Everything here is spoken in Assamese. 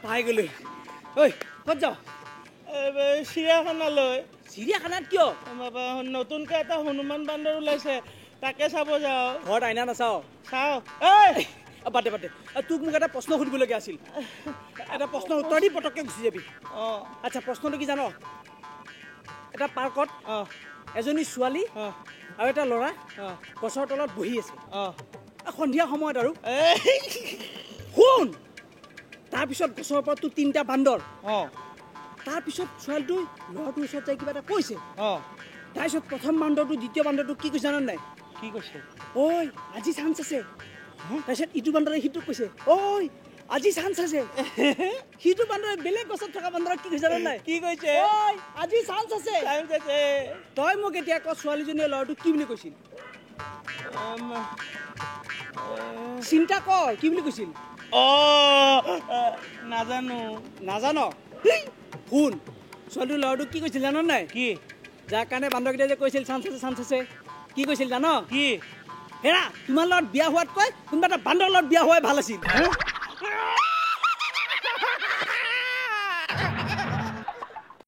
পাই গ'লো ঐ ক'ত যাওঁ চিৰিয়াখানালৈ চিৰিয়াখানাত কিয় নতুনকৈ এটা হনুমান বান্দৰ ওলাইছে তাকে চাব যাওঁ ঘৰত আইনা নাচাওঁ চাওঁ বাদে তোক মোক এটা প্ৰশ্ন সুধিবলগীয়া আছিল এটা প্ৰশ্নৰ উত্তৰ দি পটককৈ গুচি যাবি আচ্ছা প্ৰশ্নটো কি জান এটা পাৰ্কত এজনী ছোৱালী আৰু এটা ল'ৰা গছৰ তলত বহি আছে সন্ধিয়া সময়ত আৰু শুন তাৰপিছত গছৰ ওপৰত তোৰ 3টা বান্দৰ তাৰপিছত ছোৱালীটো ল'ৰাটোৰ ওচৰত যাই কিবা এটা কৈছে তাৰপিছত প্ৰথম বান্দৰটো দ্বিতীয় বান্দৰটো কি কৈছে জান নাই কি কৈছে ঐ আজি চান্স আছে তাৰপিছত ইটো বান্দৰে সিটোক কৈছে ঐ আজি চান্স আছে সিটো বান্দৰে বেলেগ গছত থকা বান্দৰক কি কৈছে জান নাই কি কৈছে ঐ আজি চান্স আছে তই মোক এতিয়া ক ছোৱালীজনীয়ে ল'ৰাটোক কি বুলি কৈছিল চিন্তা কৰ কি বুলি কৈছিল নাজান শুন ছোৱালীটো ল'ৰাটোক কি কৈছিল জান নাই কি যাৰ কাৰণে বান্দৰকেইটা যে কৈছিল চান্স আছে কি কৈছিল জান কি হেৰা তোমাৰ লগত বিয়া হোৱাতকৈ কোনোবা এটা বান্দৰৰ লগত বিয়া হোৱাই ভাল আছিল